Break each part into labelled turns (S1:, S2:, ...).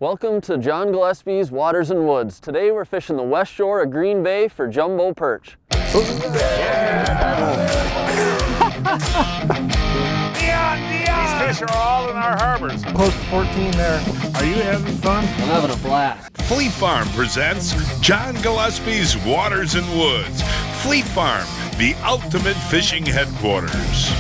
S1: Welcome to John Gillespie's Waters and Woods. Today we're fishing the west shore of Green Bay for jumbo perch.
S2: These fish are all in our harbors.
S3: Close to 14 there.
S2: Are you having fun?
S1: I'm having a blast.
S4: Fleet Farm presents John Gillespie's Waters and Woods. Fleet Farm, the ultimate fishing headquarters.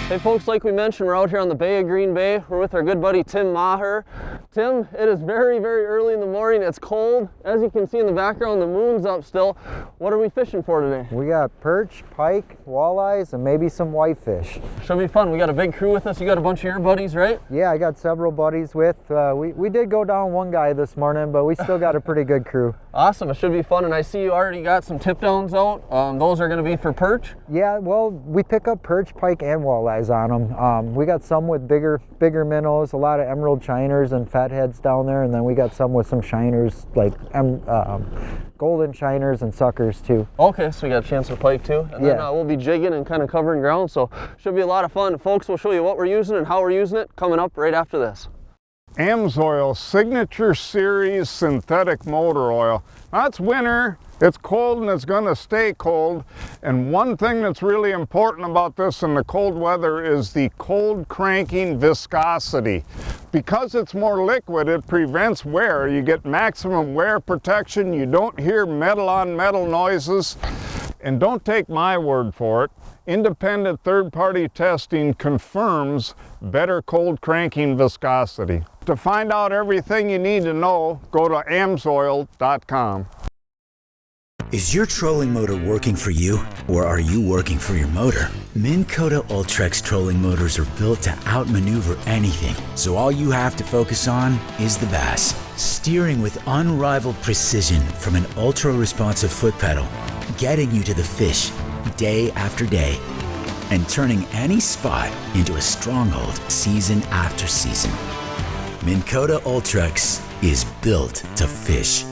S1: Hey folks, like we mentioned, we're out here on the Bay of Green Bay. We're with our good buddy Tim Maher. Tim, it is very, very early in the morning. It's cold. As you can see in the background, the moon's up still. What are we fishing for today?
S3: We got perch, pike, walleyes, and maybe some whitefish.
S1: Should be fun. We got a big crew with us. You got a bunch of your buddies, right?
S3: Yeah, I got several buddies with. We did go down one guy this morning, but we still got a pretty good crew.
S1: Awesome. It should be fun. And I see you already got some tip downs out. Those are going to be for perch?
S3: Yeah, well, we pick up perch, pike, and walleyes on them. We got some with bigger minnows, a lot of emerald shiners and fatheads down there, and then we got some with some shiners like golden shiners and suckers too.
S1: Okay, so we got a chance for pike too. And then we'll be jigging and kind of covering ground, so should be a lot of fun. Folks, we'll show you what we're using and how we're using it coming up right after this.
S2: Amsoil Signature Series Synthetic Motor Oil. Now it's winter, it's cold, and it's going to stay cold. And one thing that's really important about this in the cold weather is the cold cranking viscosity. Because it's more liquid, it prevents wear. You get maximum wear protection. You don't hear metal on metal noises. And don't take my word for it. Independent third-party testing confirms better cold cranking viscosity. To find out everything you need to know, go to amsoil.com.
S5: Is your trolling motor working for you, or are you working for your motor? Minn Kota Ultrex trolling motors are built to outmaneuver anything, so all you have to focus on is the bass. Steering with unrivaled precision from an ultra-responsive foot pedal, getting you to the fish day after day, and turning any spot into a stronghold season after season. Minn Kota Ultrex is built to fish.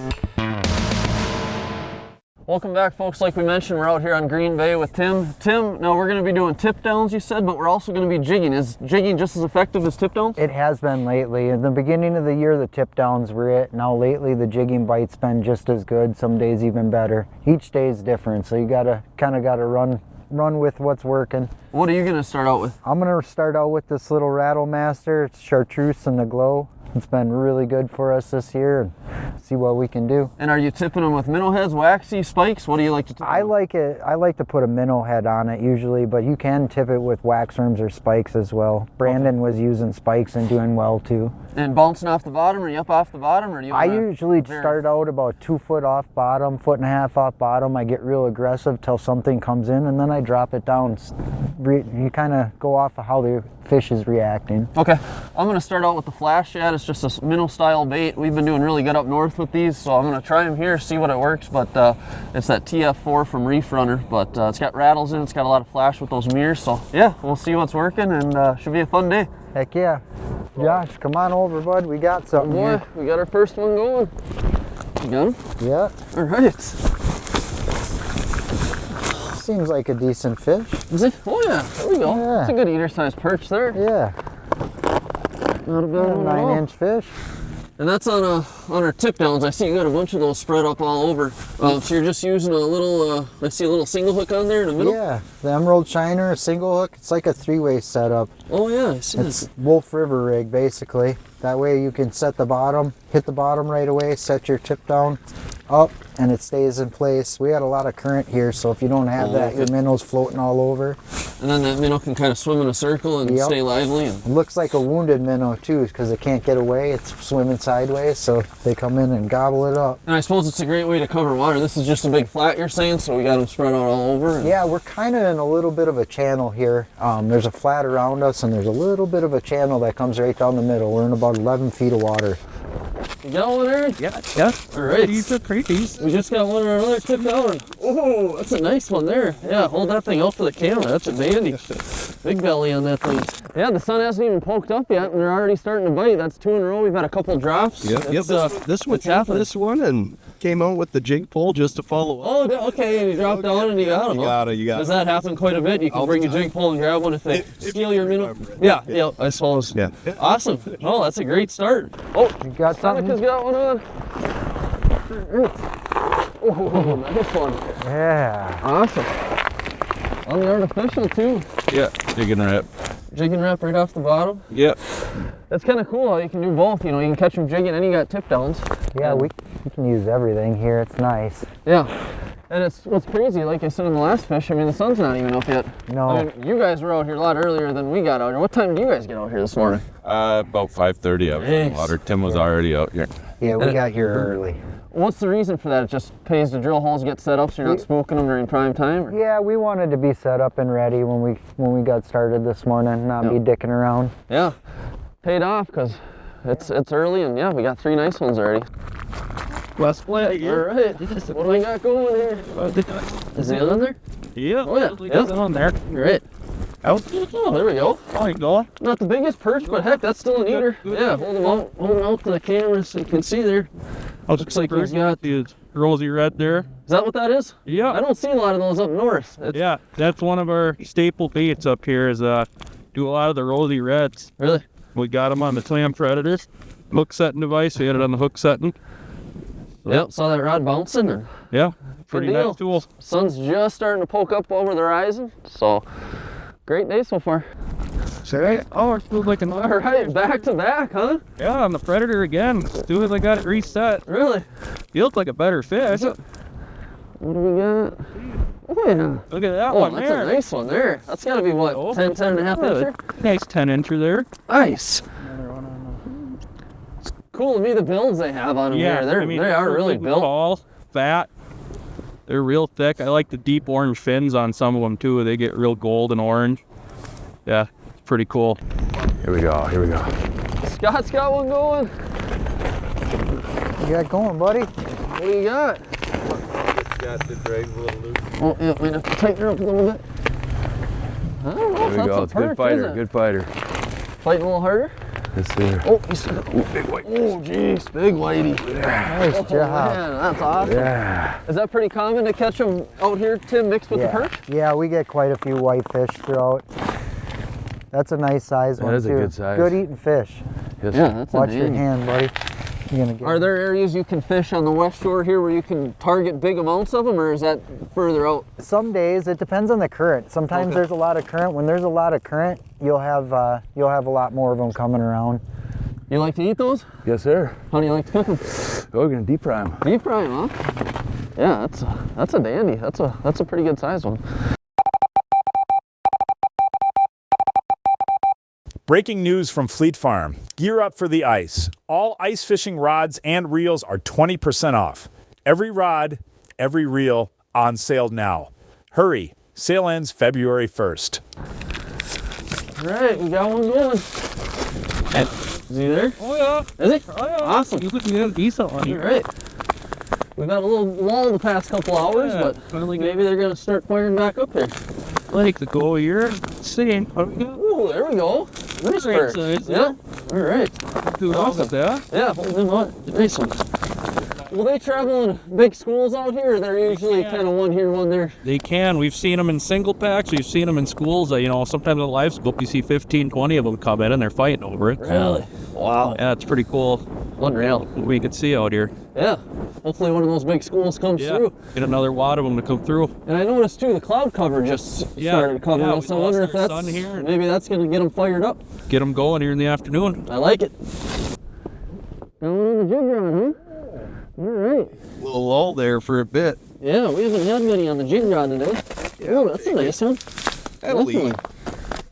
S1: Welcome back, folks. Like we mentioned, we're out here on Green Bay with Tim. Tim, now we're going to be doing tip downs, you said, but we're also going to be jigging. Is jigging just as effective as tip downs?
S3: It has been lately. In the beginning of the year, the tip downs were it. Now lately, the jigging bite's been just as good, some days even better. Each day is different, so you kind of got to run with what's working.
S1: What are you going to start out with?
S3: I'm going to start out with this little Rattle Master. It's chartreuse and the glow. It's been really good for us this year, and see what we can do.
S1: And are you tipping them with minnow heads, waxy, spikes? What do you like to tip them?
S3: I like to put a minnow head on it usually, but you can tip it with wax worms or spikes as well. Brandon was using spikes and doing well too.
S1: And bouncing off the bottom, or you up off the bottom, or do you?
S3: I usually start out about 2 foot off bottom, 1.5 foot off bottom. I get real aggressive till something comes in, and then I drop it down. You kind of go off of how the fish is reacting.
S1: Okay, I'm going to start out with the flash shad. It's just a minnow style bait. We've been doing really good up north with these, so I'm going to try them here, see what it works. But it's that TF4 from Reef Runner, but it's got rattles in it. It's got a lot of flash with those mirrors, so yeah, we'll see what's working, and should be a fun day.
S3: Heck yeah. Josh, come on over, bud. We got something here.
S1: We got our first one going. You got him?
S3: Yeah.
S1: All right.
S3: Seems like a decent fish.
S1: Is it? Oh yeah, there we go.
S3: Yeah.
S1: It's a good eater-sized perch there.
S3: Yeah.
S1: Not a bad one at all.
S3: 9-inch fish.
S1: And that's on our tip downs. I see you got a bunch of those spread up all over. So you're just using a little, I see a little single hook on there in the middle?
S3: Yeah, the emerald shiner, a single hook. It's like a 3-way setup.
S1: Oh yeah, I see
S3: It's Wolf River rig, basically. That way you can set the bottom, hit the bottom right away, set your tip down up, and it stays in place. We had a lot of current here, so if you don't have that, your minnow's floating all over.
S1: And then that minnow can kind of swim in a circle and stay lively.
S3: It looks like a wounded minnow too, because it can't get away. It's swimming sideways, so they come in and gobble it up.
S1: And I suppose it's a great way to cover water. This is just a big flat, you're saying, so we got them spread out all over.
S3: Yeah, we're kind of in a little bit of a channel here. There's a flat around us, and there's a little bit of a channel that comes right down the middle. We're in about 11 feet of water.
S1: You got one, Aaron?
S6: Yeah.
S1: All right.
S6: These are pretty.
S1: We just got one or another tip down. Oh, that's a nice one there. Yeah, hold that thing out for the camera. That's a dandy. Big belly on that thing. Yeah, the sun hasn't even poked up yet, and they're already starting to bite. That's 2 in a row. We've had a couple drops.
S6: Yep. This one happened. This one and came out with the jig pole just to follow up.
S1: Oh, okay. And you dropped down and you got them.
S6: You got it.
S1: Does that happen quite a bit? You can bring a jig pole and grab one if they steal your minnow. Yeah, I suppose.
S6: Yeah.
S1: Awesome. Oh, that's a great start. Oh,
S3: You got something?
S1: Suamico's got one on. Oh, nice one.
S3: Yeah.
S1: Awesome. On the artificial too.
S6: Yeah, jigging wrap.
S1: Jigging wrap right off the bottom.
S6: Yep.
S1: That's kind of cool how you can do both. You know, you can catch them jigging and you got tip downs.
S3: Yeah, we can use everything here. It's nice.
S1: Yeah. And it's what's crazy, like I said in the last fish, I mean, the sun's not even up yet.
S3: No.
S1: I mean, you guys were out here a lot earlier than we got out here. What time do you guys get out here this morning?
S6: About 5:30 out in the water. Tim was already out here.
S3: Yeah, we got here early.
S1: What's the reason for that? It just pays to drill holes, get set up so you're not smoking them during prime time? Or?
S3: Yeah, we wanted to be set up and ready when we got started this morning, not be dicking around.
S1: Yeah, paid off because it's early and yeah, we got 3 nice ones already.
S6: Last play.
S1: All right, what do we got going here? Is the other there?
S6: Yeah.
S1: Oh yeah,
S6: It's on there.
S1: Great.
S6: Out.
S1: Oh, there we go.
S6: Oh, you going?
S1: Not the biggest perch, but heck, that's still an eater. Yeah, hold him out to the camera so you can see there. Looks like he's got
S6: the rosy red there.
S1: Is that what that is?
S6: Yeah.
S1: I don't see a lot of those up north.
S6: Yeah, that's one of our staple baits up here is do a lot of the rosy reds.
S1: Really?
S6: We got them on the clam predators. Hook setting device, we had it on the hook setting.
S1: Yep, saw that rod bouncing. And
S6: Yeah, pretty
S1: deal.
S6: nice tool.
S1: Sun's just starting to poke up over the horizon, so great day so far.
S6: Say, oh, it feels like an
S1: All right, back to back, huh?
S6: Yeah, on the predator again. As soon as I got it reset,
S1: Really?
S6: feels like a better fish.
S1: What do we got? Oh yeah.
S6: Look at that
S1: Oh,
S6: one
S1: that's
S6: there.
S1: a nice one there. That's got to be what,
S6: Oh.
S1: 10 and a half incher?
S6: Nice 10-incher there.
S1: Nice. It's cool to me the builds they have on them here. They are really built.
S6: Tall, fat. They're real thick. I like the deep orange fins on some of them too. They get real gold and orange. Yeah, it's pretty cool.
S2: Here we go, here we go.
S1: Scott's got one going.
S3: You got going, buddy?
S1: What do you got?
S6: Got the drag a little loose.
S1: Oh, yeah, we have to tighten her up a little bit. I don't know if that's a perch, is it?
S2: good fighter.
S1: Fighting a little harder?
S2: Yes, sir.
S1: Oh, he's big white. Oh, jeez, big whitey.
S3: Nice
S1: Oh,
S3: job.
S1: man, that's awesome.
S2: Yeah.
S1: Is that pretty common to catch them out here, Tim, mixed with the perch?
S3: Yeah, we get quite a few whitefish throughout. That's a nice size one,
S2: is a
S3: too.
S2: good size.
S3: Good eating fish.
S2: Yes,
S1: Yeah, that's
S3: Watch
S1: a
S3: your
S1: dandy.
S3: hand, buddy. You're gonna get
S1: Are there areas you can fish on the west shore here where you can target big amounts of them, or is that further out?
S3: Some days it depends on the current. Sometimes there's a lot of current. When there's a lot of current, you'll have a lot more of them coming around.
S1: You like to eat those?
S2: Yes, sir.
S1: How do you like to cook them?
S2: Oh, we're gonna deep fry them.
S1: Deep fry 'em, huh? Yeah, that's a dandy. That's a pretty good size one.
S7: Breaking news from Fleet Farm. Gear up for the ice. All ice fishing rods and reels are 20% off. Every rod, every reel on sale now. Hurry. Sale ends February 1st.
S1: All right, we got one going. Is he there?
S6: Oh yeah.
S1: Is he?
S6: Oh yeah.
S1: Awesome.
S6: You could get a decent one
S1: All
S6: here.
S1: right. We've had a little lull the past couple hours,
S6: Yeah,
S1: but
S6: finally
S1: maybe they're gonna start firing back up there.
S6: Like the go here. Seeing. What do we got?
S1: Ooh, there we go. Nice
S6: Great
S1: perch.
S6: size,
S1: Yeah. All right.
S6: Dude,
S1: Awesome.
S6: with that.
S1: Yeah, hold him on. Nice one. Will they travel in big schools out here, or they're usually kind of one here, one there?
S6: They can. We've seen them in single packs. We've seen them in schools. Sometimes in live scope you see 15, 20 of them come in and they're fighting over it.
S1: Really? Wow.
S6: Yeah, it's pretty cool.
S1: Unreal.
S6: What we could see out here.
S1: Yeah. Hopefully one of those big schools comes
S6: Yeah.
S1: through.
S6: Get another wad of them to come through.
S1: And I noticed too, the cloud cover just started covering
S6: yeah,
S1: us.
S6: we
S1: I wonder
S6: lost
S1: if
S6: our
S1: that's
S6: sun here.
S1: maybe that's gonna get them fired up.
S6: Get them going here in the afternoon.
S1: I like it. Going on the jig rod, huh? All right.
S6: Little lull there for a bit.
S1: Yeah, we haven't had many on the jig rod today. Oh, that's a nice one. Definitely.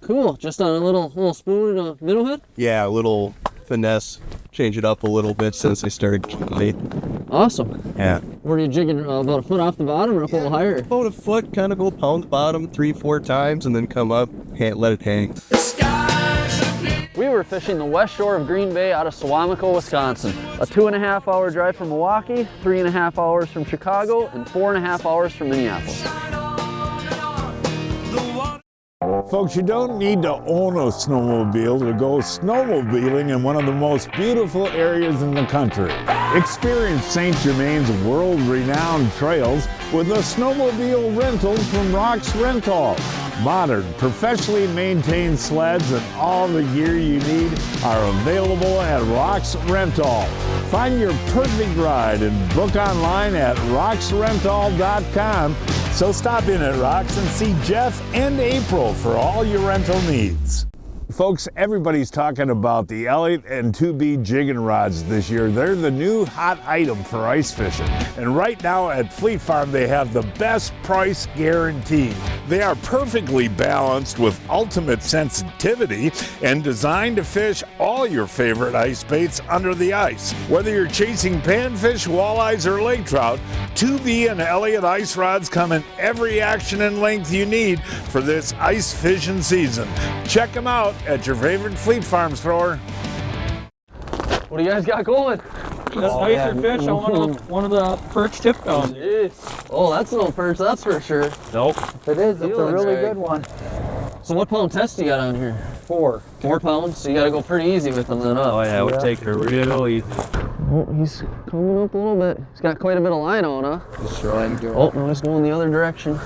S1: Cool. Just on a little spoon and a minnow head.
S8: Yeah, a little finesse. Change it up a little bit since I started late.
S1: Awesome.
S8: Yeah.
S1: Were you jigging about a foot off the bottom or up a little higher?
S8: About a foot, kind of go pound the bottom 3-4 times and then come up, let it hang.
S1: A We were fishing the west shore of Green Bay out of Suamico, Wisconsin. A 2.5-hour drive from Milwaukee, 3.5 hours from Chicago, and 4.5 hours from Minneapolis.
S2: Folks, you don't need to own a snowmobile to go snowmobiling in one of the most beautiful areas in the country. Experience St. Germain's world-renowned trails with a snowmobile rental from Rock's Rental. Modern, professionally maintained sleds and all the gear you need are available at Rock's Rental. Find your perfect ride and book online at rocksrental.com. So stop in at Rocks and see Jeff and April for all your rental needs. Folks, everybody's talking about the Elliott and 2B jigging rods this year. They're the new hot item for ice fishing. And right now at Fleet Farm, they have the best price guarantee. They are perfectly balanced with ultimate sensitivity and designed to fish all your favorite ice baits under the ice. Whether you're chasing panfish, walleyes, or lake trout, 2B and Elliott ice rods come in every action and length you need for this ice fishing season. Check them out at your favorite Fleet Farm store.
S1: What do you guys got going?
S6: That's nicer fish on one of the perch tip down there.
S1: Jeez. Oh, that's no perch, that's for sure.
S6: Nope.
S3: If it is, it's a really good one.
S1: So what pound test do you got on here?
S3: 4.
S1: 4 pounds? So you gotta go pretty easy with them then, huh?
S6: Oh yeah, we take her real easy.
S1: Oh, he's coming up a little bit. He's got quite a bit of line on, huh?
S8: Just trying to
S1: Oh, no, he's going the other direction.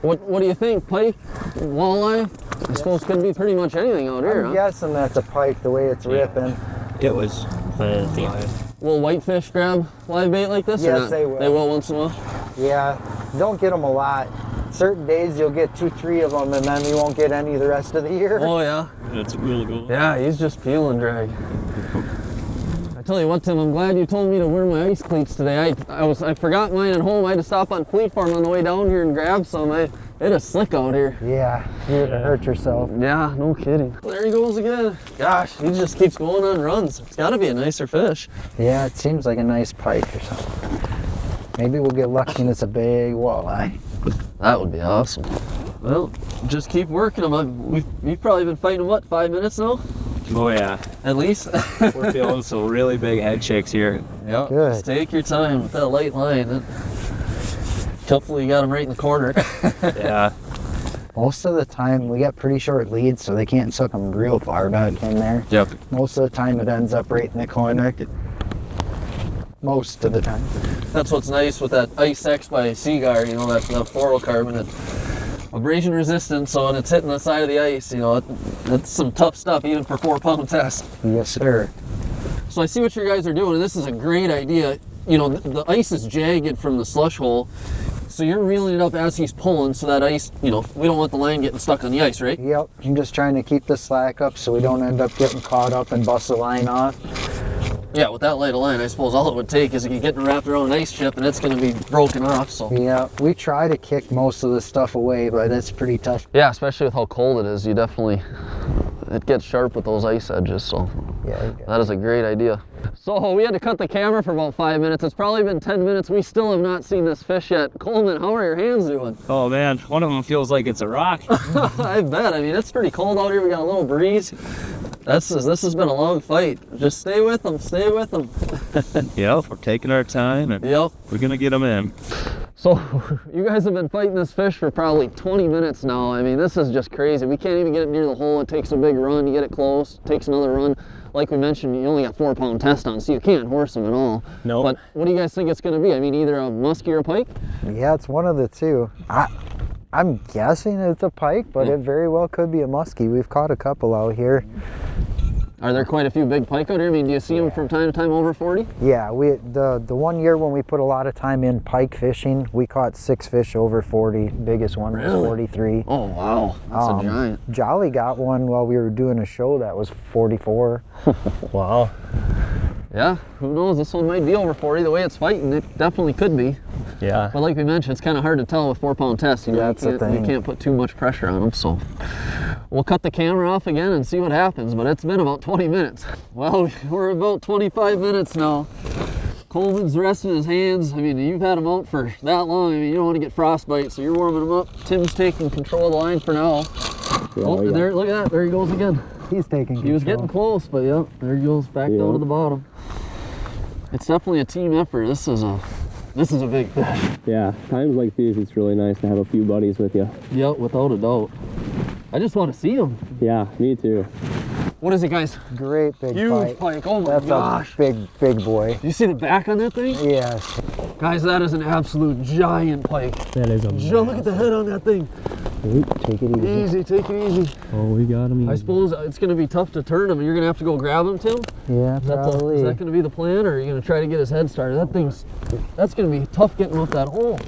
S1: What do you think, pike? Walleye? I suppose could be pretty much anything out here,
S3: I'm
S1: huh?
S3: guessing that's a pike the way it's ripping.
S8: It was fancy.
S1: Will whitefish grab live bait like this? or
S3: Yes,
S1: not?
S3: they will.
S1: They will once in a while?
S3: Yeah, don't get them a lot. Certain days you'll get 2, 3 of them and then you won't get any the rest of the year.
S1: Oh, yeah.
S6: That's really good.
S1: Yeah, he's just peeling drag. I tell you what, Tim, I'm glad you told me to wear my ice cleats today. I forgot mine at home. I had to stop on Fleet Farm on the way down here and grab some. It is slick out here.
S3: Yeah, you're gonna hurt yourself.
S1: Yeah, no kidding. There he goes again. Gosh, he just keeps going on runs. It's gotta be a nicer fish.
S3: Yeah, it seems like a nice pike or something. Maybe we'll get lucky and it's a big walleye.
S1: That would be awesome. Well, just keep working them. We've probably been fighting, what, 5 minutes now?
S6: Oh yeah.
S1: At least?
S6: We're feeling some really big head shakes here.
S1: Yeah.
S3: Good.
S1: Just take your time with that light line. Hopefully you got him right in the corner.
S6: Yeah.
S3: Most of the time we got pretty short leads, so they can't suck them real far back in there.
S6: Yep.
S3: Most of the time it ends up right in the corner. Most of the time.
S1: That's what's nice with that Ice X by Seaguar, you know, that fluorocarbon. Abrasion resistant, so when it's hitting the side of the ice, you know, it's some tough stuff even for 4-pound test.
S3: Yes, sir.
S1: So I see what you guys are doing, and this is a great idea. You know, the ice is jagged from the slush hole, so you're reeling it up as he's pulling, so that ice, you know, we don't want the line getting stuck on the ice, right?
S3: Yep, I'm just trying to keep the slack up so we don't end up getting caught up and bust the line off.
S1: Yeah, with that light of line, I suppose all it would take is you getting wrapped around an ice chip and it's going to be broken off, so.
S3: Yeah, we try to kick most of the stuff away, but it's pretty tough.
S1: Yeah, especially with how cold it is, you definitely, it gets sharp with those ice edges, so.
S3: Yeah,
S1: that is a great idea. So we had to cut the camera for about 5 minutes. It's probably been 10 minutes. We still have not seen this fish yet. Coleman, how are your hands doing?
S6: Oh man, one of them feels like it's a rock.
S1: I bet. I mean, it's pretty cold out here. We got a little breeze. This has been a long fight. Just stay with them. Stay with them.
S6: Yep, we're taking our time and
S1: Yep.
S6: we're gonna get them in.
S1: So you guys have been fighting this fish for probably 20 minutes now. I mean, this is just crazy. We can't even get it near the hole. It takes a big run. You get it close. It takes another run. Like we mentioned, you only got 4-pound test on, so you can't horse them at all.
S6: No.
S1: But what do you guys think it's going to be? I mean, either a muskie or a pike?
S3: Yeah, it's one of the two. I'm guessing it's a pike, but it very well could be a muskie. We've caught a couple out here.
S1: Are there quite a few big pike out here? I mean, do you see them from time to time over 40?
S3: Yeah, the one year when we put a lot of time in pike fishing, we caught 6 fish over 40. Biggest one was 43.
S1: Oh, wow. That's a giant.
S3: Jolly got one while we were doing a show that was 44.
S6: Wow.
S1: Yeah, who knows? This one might be over 40. The way it's fighting, it definitely could be.
S6: Yeah.
S1: But like we mentioned, it's kind of hard to tell with 4-pound tests. You know,
S3: That's the thing.
S1: You can't put too much pressure on them, so. We'll cut the camera off again and see what happens, but it's been about 20 minutes. Well, we're about 25 minutes now. Coleman's resting his hands. I mean, you've had them out for that long. I mean, you don't want to get frostbite, so you're warming them up. Tim's taking control of the line for now. There, look at that. There he goes again.
S3: He's taking control.
S1: He was getting close, but yep, there he goes back down to the bottom. It's definitely a team effort. This is a big fish.
S9: Yeah, times like these, it's really nice to have a few buddies with you.
S1: Yep, without a doubt. I just want to see him.
S9: Yeah, me too.
S1: What is it, guys?
S3: Great big
S1: Huge pike. Oh my gosh.
S3: That's a big boy.
S1: You see the back on that thing?
S3: Yes.
S1: Guys, that is an absolute giant pike.
S9: That is a
S1: Look at the head on that thing.
S9: Take it easy.
S1: Easy, take it easy.
S9: Oh, we got him easy.
S1: I suppose it's going to be tough to turn him. You're going to have to go grab him, Tim?
S3: Yeah, probably.
S1: Is that going to be the plan, or are you going to try to get his head started? That's going to be tough getting off that hole.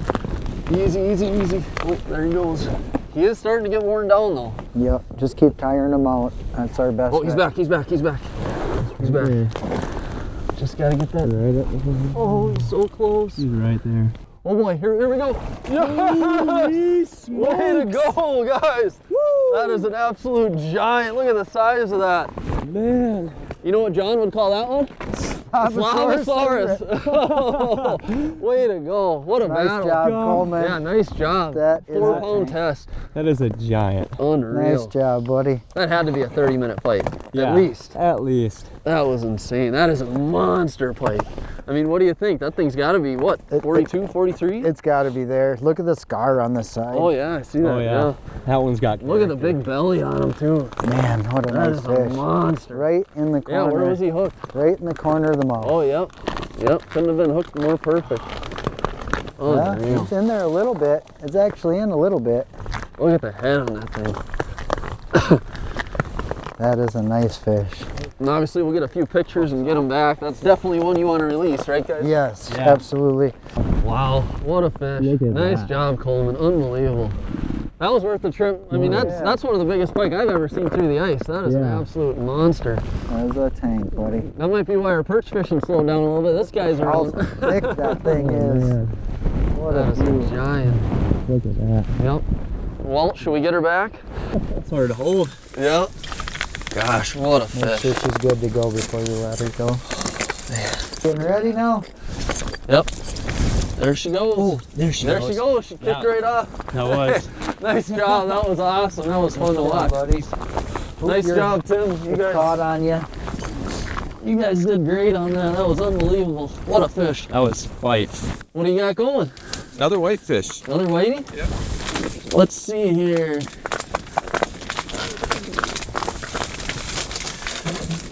S1: Easy, easy, easy. Oh, there he goes. He is starting to get worn down, though.
S3: Yep, just keep tiring him out. That's our best.
S1: Oh, he's back, he's back. He's back. Just got to get that.
S9: Right up with him.
S1: Oh, he's so close.
S9: He's right there.
S1: Oh boy, here we go. Yes! Way to go, guys. Woo! That is an absolute giant. Look at the size of that.
S9: Man.
S1: You know what John would call that one? Slavosaurus. Way to go. What a
S3: nice
S1: battle.
S3: Job, Coleman.
S1: Yeah, nice job.
S3: That is
S1: 4-pound test.
S9: That is a giant.
S1: Unreal.
S3: Nice job, buddy.
S1: That had to be a 30-minute fight.
S9: Yeah,
S1: at least.
S9: At least.
S1: That was insane. That is a monster pike. I mean, what do you think? That thing's got to be, what, 42, 43?
S3: It's got to be there. Look at the scar on the side.
S1: Oh, yeah, I see that.
S9: Oh, yeah. That one's got
S1: Look at the big belly on him, too.
S3: Man, what a nice
S1: That is
S3: fish.
S1: a monster.
S3: Right in the corner.
S1: Yeah, where was he hooked?
S3: Right in the corner of the mouth.
S1: Oh, yep. Yep, couldn't have been hooked more perfect.
S3: Yeah, it's in there a little bit. It's actually in a little bit.
S1: Look at the head on that thing.
S3: That is a nice fish.
S1: And obviously we'll get a few pictures and get them back. That's definitely one you want to release, right guys?
S3: Yes, absolutely.
S1: Wow, what a fish. Nice job, Coleman. Unbelievable. That was worth the trip. I mean, that's one of the biggest pike I've ever seen through the ice. That is an absolute monster.
S3: That is a tank, buddy.
S1: That might be why our perch fishing slowed down a little bit. This guy's
S3: How thick that thing is. What
S1: that is a giant.
S9: Look at that.
S1: Yep. Well, should we get her back?
S9: It's hard to hold.
S1: Yep. Gosh, what a
S3: This
S1: fish.
S3: fish is good to go before you let her go. Getting ready now?
S1: Yep. There she goes.
S9: Oh, there she goes.
S1: There she goes. She kicked right off.
S9: That was.
S1: Nice job. That was awesome. That was fun to watch.
S3: Buddy.
S1: Nice job, Tim. You guys
S3: Caught on you.
S1: You guys did great on that. That was unbelievable. What a fish.
S9: That was fight.
S1: What do you got going?
S8: Another whitefish.
S1: Another whitey?
S8: Yep.
S1: Let's see here.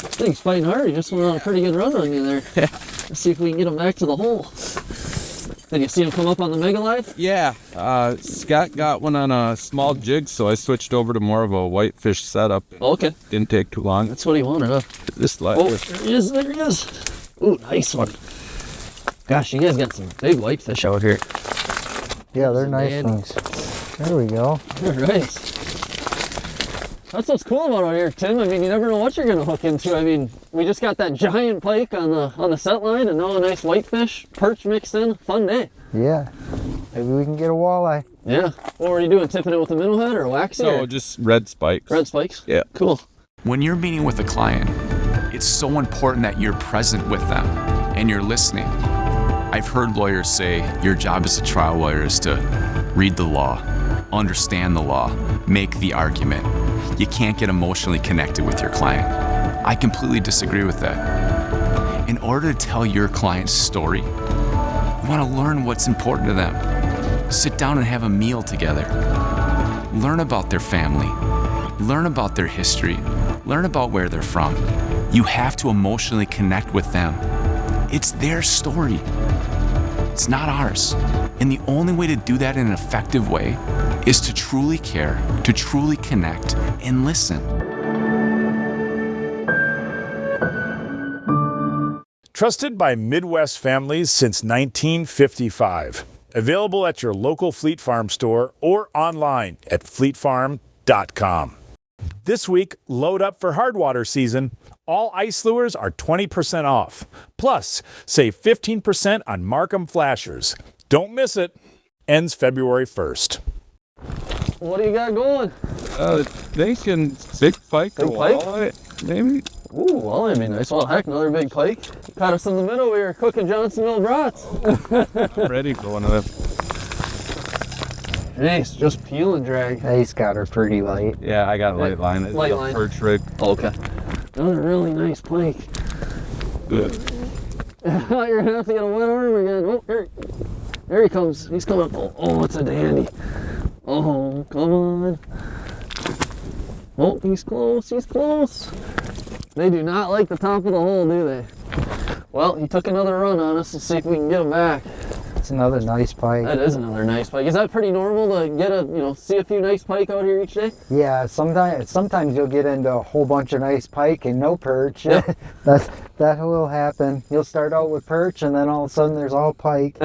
S1: This thing's fighting hard. He just went on a pretty good run on you there. Let's see if we can get him back to the hole. Did you see him come up on the Mega Live?
S8: Yeah. Scott got one on a small jig, so I switched over to more of a whitefish setup.
S1: Okay.
S8: Didn't take too long.
S1: That's what he wanted, huh?
S8: This
S1: Oh,
S8: live.
S1: there he is. There he is. Ooh, nice one. Gosh, you guys got some big whitefish out here.
S3: Yeah, they're nice
S1: Dandy.
S3: ones. There we go.
S1: All right. That's what's cool about out here, Tim. I mean, you never know what you're gonna hook into. I mean, we just got that giant pike on the set line, and now a nice whitefish, perch mixed in. Fun day.
S3: Yeah. Maybe we can get a walleye.
S1: Yeah. What were you doing? Tipping it with a minnow head or a waxy?
S8: No,
S1: or
S8: just red spikes.
S1: red spikes.
S8: Yeah.
S1: Cool.
S10: When you're meeting with a client, it's so important that you're present with them and you're listening. I've heard lawyers say your job as a trial lawyer is to read the law, understand the law, make the argument. You can't get emotionally connected with your client. I completely disagree with that. In order to tell your client's story, you want to learn what's important to them. Sit down and have a meal together. Learn about their family. Learn about their history. Learn about where they're from. You have to emotionally connect with them. It's their story. It's not ours. And the only way to do that in an effective way is to truly care, to truly connect, and listen.
S7: Trusted by Midwest families since 1955. Available at your local Fleet Farm store or online at fleetfarm.com. This week, load up for hardwater season. All ice lures are 20% off. Plus, save 15% on Markham flashers. Don't miss it. Ends February 1st.
S1: What do you got going?
S8: Thinking big pike or
S1: Big pike?
S8: walleye, maybe.
S1: Ooh, well, I mean, nice. Well, heck, another big pike. Caught us in the middle. We were cooking Johnsonville brats.
S8: Ready for one of them.
S1: Nice, just peel and drag.
S3: Yeah, he's got her pretty light.
S8: Yeah, I got light line. It's
S1: Light
S8: a
S1: line.
S8: perch rig.
S1: Okay. Another really nice pike.
S8: Good.
S1: You're gonna have to get a wet arm again. Oh, there he comes. He's coming. Oh, it's a dandy. Oh, come on. Oh, he's close. He's close. They do not like the top of the hole, do they? Well, he took another run on us. Let's see if we can get him back.
S3: It's another nice pike.
S1: That is another nice pike. Is that pretty normal to get see a few nice pike out here each day?
S3: Yeah, sometimes you'll get into a whole bunch of nice pike and no perch.
S1: Yeah.
S3: that will happen. You'll start out with perch and then all of a sudden there's all pike.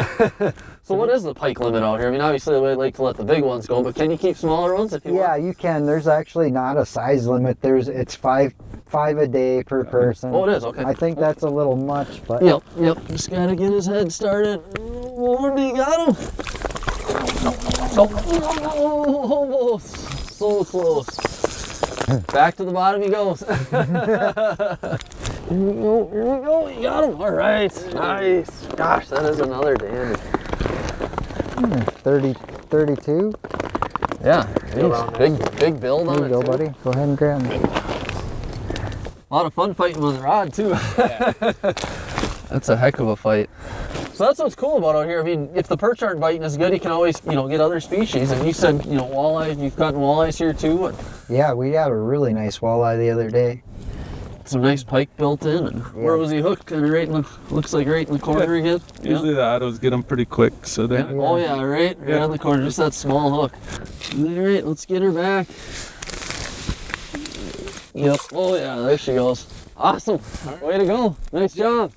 S1: So what is the pike limit out here? I mean, obviously we like to let the big ones go, but can you keep smaller ones if you want?
S3: Yeah, you can. There's actually not a size limit. It's five a day per person.
S1: Oh, it is? Okay.
S3: I think that's a little much, but
S1: Yep. Just gotta get his head started. Oh, you got him. Oh, almost. So close. Back to the bottom he goes. Here we go. You got him. All right. Nice. Gosh, that is another dandy.
S3: 32.
S1: Yeah. Big build on
S3: There
S1: it.
S3: you go,
S1: too.
S3: buddy. Go ahead and grab me.
S1: A lot of fun fighting with the rod too. That's a heck of a fight. So that's what's cool about out here. I mean, if the perch aren't biting as good, you can always, get other species. And you said, walleye, you've gotten walleyes here too. And
S3: Yeah, we had a really nice walleye the other day.
S1: some nice pike built in. And where was he hooked? Kind of looks like right in the corner again.
S8: Usually the autos get them pretty quick, so they.
S1: Oh yeah, right on the corner, just that small hook. All right, let's get her back. Yep. Oh yeah, there she goes. Awesome. Way to go. Nice job.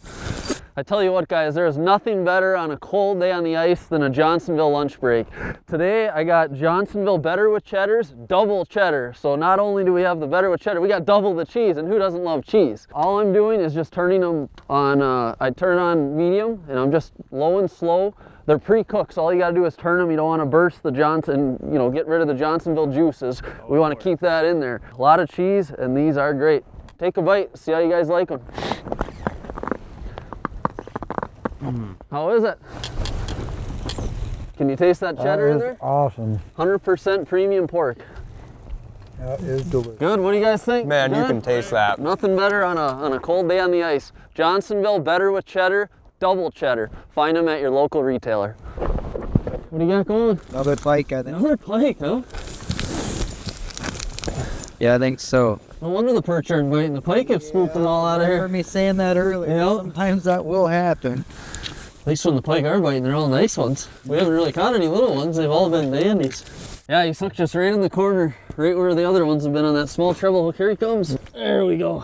S1: I tell you what, guys, there is nothing better on a cold day on the ice than a Johnsonville lunch break. Today, I got Johnsonville better with cheddars, double cheddar. So not only do we have the better with cheddar, we got double the cheese, and who doesn't love cheese? All I'm doing is just turning them on, I turn on medium, and I'm just low and slow. They're pre-cooked, so all you gotta do is turn them. You don't wanna burst the get rid of the Johnsonville juices. We wanna keep that in there. A lot of cheese, and these are great. Take a bite, see how you guys like them. How is it? Can you taste that cheddar in there?
S3: Awesome.
S1: 100% premium pork.
S3: That is delicious.
S1: Good, what do you guys think?
S11: Man, you
S1: Good?
S11: can taste that.
S1: Nothing better on a cold day on the ice. Johnsonville better with cheddar, double cheddar. Find them at your local retailer. What do you got going?
S3: Another pike, I think.
S1: Another pike, huh?
S3: Yeah, I think so.
S1: No wonder the perch aren't biting. The pike have spooked them all out of
S3: You
S1: here.
S3: heard me saying that earlier.
S1: Yep.
S3: Sometimes that will happen.
S1: At least when the pike are biting, they're all nice ones. We haven't really caught any little ones. They've all been dandies. Yeah, he's hooked just right in the corner, right where the other ones have been on that small treble hook. Here he comes. There we go.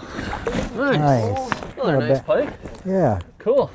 S1: Nice. Another nice pike.
S3: Yeah.
S1: Cool.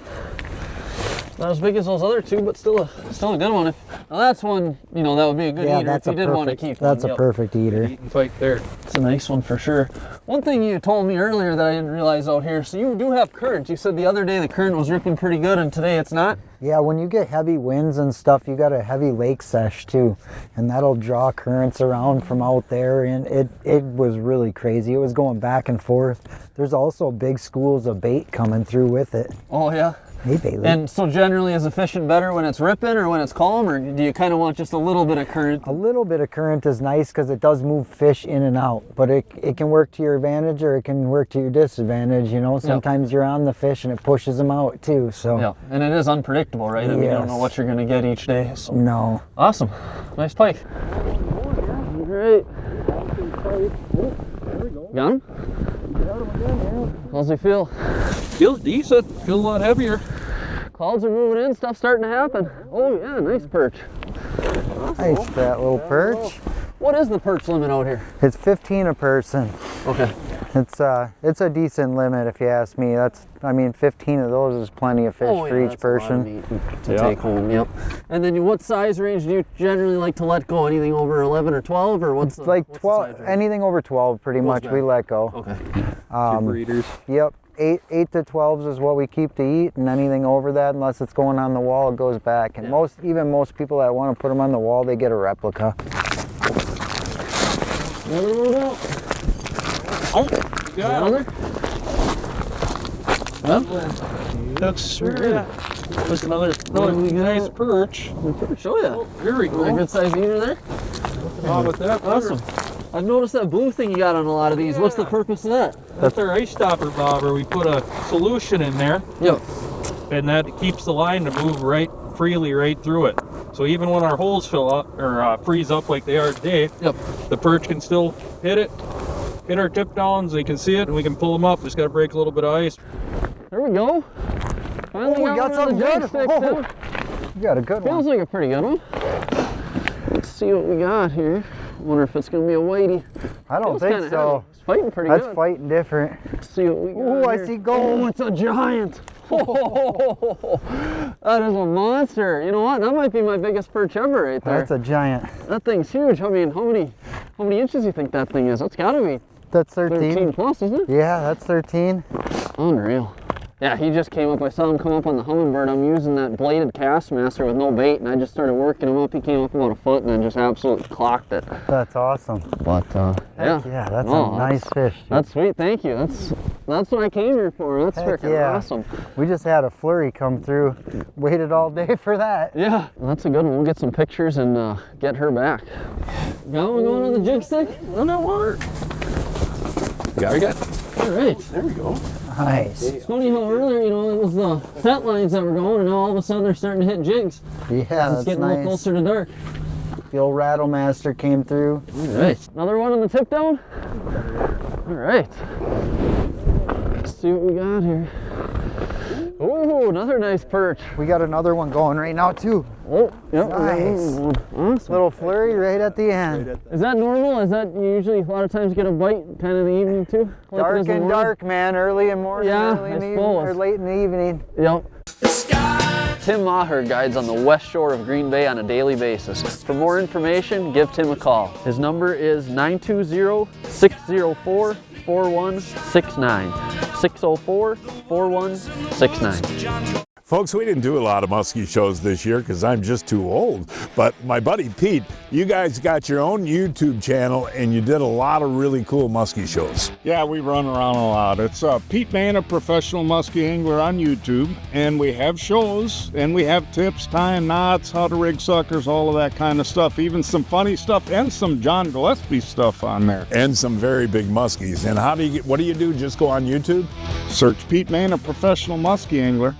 S1: Not as big as those other two, but still a good one. Now that's one, that would be a good eater if you did want to keep one.
S3: That's a perfect eater.
S1: Eating pike there. It's a nice one for sure. One thing you told me earlier that I didn't realize out here, so you do have current. You said the other day the current was ripping pretty good and today it's not?
S3: Yeah, when you get heavy winds and stuff, you got a heavy lake sesh too, and that'll draw currents around from out there, and it was really crazy. It was going back and forth. There's also big schools of bait coming through with it.
S1: Oh yeah?
S3: Hey, Bailey.
S1: And so generally is the fishing better when it's ripping or when it's calm, or do you kind of want just a little bit of current?
S3: A little bit of current is nice because it does move fish in and out, but it can work to your advantage or it can work to your disadvantage, Sometimes you're on the fish and it pushes them out too, so.
S1: Yeah, and it is unpredictable, right? I mean, you don't know what you're going to get each day. So.
S3: No.
S1: Awesome. Nice pike. Great. Got him? How's he feel?
S6: Feels decent. Feels a lot heavier.
S1: Clouds are moving in, stuff's starting to happen. Oh yeah, nice perch.
S3: Nice fat little perch.
S1: What is the perch limit out here?
S3: It's 15 a person.
S1: Okay.
S3: It's a decent limit if you ask me. 15 of those is plenty of fish for each person.
S1: To take home, yep. And then what size range do you generally like to let go? Anything over 11 or 12, or what's
S3: like 12, anything over 12 pretty much we let go.
S1: Okay.
S6: Super eaters.
S3: Yep. 8 to 12s is what we keep to eat, and anything over that, unless it's going on the wall, it goes back. And most people that want to put them on the wall, they get a replica.
S6: Oh, got
S1: another? Well,
S6: looks sure. There's another nice perch.
S1: Show ya.
S6: Oh, here we go.
S1: A good size eater there.
S6: How about that?
S1: Awesome. I've noticed that blue thing you got on a lot of these. What's the purpose of that?
S6: That's our ice stopper bobber. We put a solution in there.
S1: Yep.
S6: And that keeps the line to move freely right through it. So even when our holes fill up or freeze up like they are today,
S1: yep,
S6: the perch can still hit our tip downs. They can see it, and we can pull them up. Just got to break a little bit of ice.
S1: There we go. Finally
S3: we got something good. You got a good one.
S1: Feels like a pretty good one. Let's see what we got here. Wonder if it's gonna be a whitey.
S3: I don't think so.
S1: It's fighting pretty good.
S3: That's fighting different.
S1: Let's see what we got.
S3: Oh, I see gold.
S1: Oh, it's a giant. Oh, that is a monster. You know what? That might be my biggest perch ever right there.
S3: That's a giant.
S1: That thing's huge. I mean, how many inches do you think that thing is? That's gotta be.
S3: That's 13.
S1: 13 plus, isn't it?
S3: Yeah, that's 13.
S1: Unreal. Yeah, he just came up. I saw him come up on the Humminbird. I'm using that bladed cast master with no bait, and I just started working him up. He came up about a foot and then just absolutely clocked it.
S3: That's awesome.
S1: But yeah,
S3: that's a nice fish. Dude.
S1: That's sweet. Thank you. That's what I came here for. That's freaking awesome.
S3: We just had a flurry come through. Waited all day for that.
S1: Yeah, that's a good one. We'll get some pictures and get her back. Got one going on the jig stick?
S6: On that water.
S8: Got it.
S1: All right.
S6: There we go.
S3: Nice.
S1: It's funny how earlier, you know, it was the scent lines that were going, and now all of a sudden they're starting to hit jigs.
S3: Yeah, that's
S1: it's getting
S3: nice.
S1: a little closer to dark.
S3: The old rattle master came through.
S1: All right. Another one on the tip down? All right. Let's see what we got here. Oh, another nice perch.
S3: We got another one going right now too.
S1: Oh, yep.
S3: Nice.
S1: Awesome.
S3: Little flurry right at the end.
S1: Is that normal? Is that you usually a lot of times get a bite kind of in the evening too? Like
S3: Dark and dark, man. Early in morning, early in the evening, or late in the evening.
S1: Yep. Tim Maher guides on the west shore of Green Bay on a daily basis. For more information, give Tim a call. His number is 920-604-4169. 604-4169.
S7: Folks, we didn't do a lot of muskie shows this year because I'm just too old. But my buddy Pete, you guys got your own YouTube channel and you did a lot of really cool muskie shows.
S2: Yeah, we run around a lot. It's Pete Maher, a professional muskie angler on YouTube, and we have shows and we have tips, tying knots, how to rig suckers, all of that kind of stuff. Even some funny stuff and some John Gillespie stuff on there.
S7: And some very big muskies. And what do you do? Just go on YouTube?
S2: Search Pete Maher, a professional muskie angler.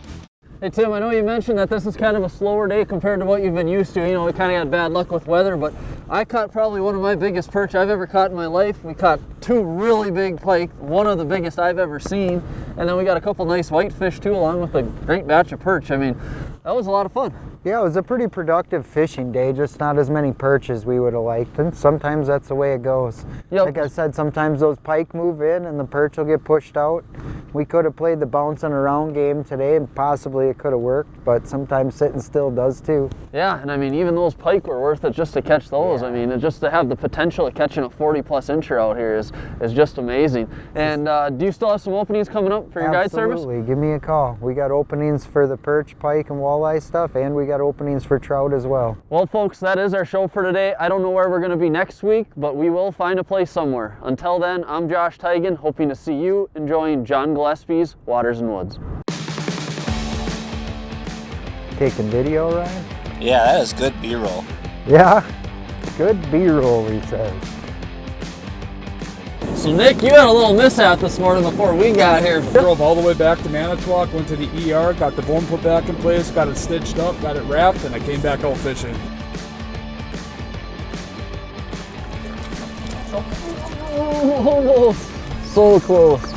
S1: Hey Tim, I know you mentioned that this is kind of a slower day compared to what you've been used to. You know, we kind of had bad luck with weather, but I caught probably one of my biggest perch I've ever caught in my life. We caught two really big pike, one of the biggest I've ever seen, and then we got a couple nice whitefish too, along with a great batch of perch. I mean, that was a lot of fun.
S3: Yeah, it was a pretty productive fishing day, just not as many perch as we would have liked, and sometimes that's the way it goes.
S1: Yep.
S3: Like I said, sometimes those pike move in and the perch will get pushed out. We could have played the bouncing around game today and possibly it could have worked, but sometimes sitting still does too.
S1: Yeah, and I mean, even those pike were worth it just to catch those. Yeah. I mean, just to have the potential of catching a 40-plus incher out here is just amazing. And do you still have some openings coming up for your guide service?
S3: Absolutely, give me a call. We got openings for the perch, pike, and walleye stuff, and we got openings for trout as well.
S1: Well, folks, that is our show for today. I don't know where we're going to be next week, but we will find a place somewhere. Until then, I'm Josh Teigen, hoping to see you enjoying John Gillespie's Waters and Woods.
S3: Taking video, Ryan?
S11: Yeah, that is good B-roll.
S3: Yeah, good B-roll, he says.
S1: So Nick, you had a little mishap this morning before we got here.
S6: Drove all the way back to Manitowoc, went to the ER, got the bone put back in place, got it stitched up, got it wrapped, and I came back out fishing.
S1: Almost. So close.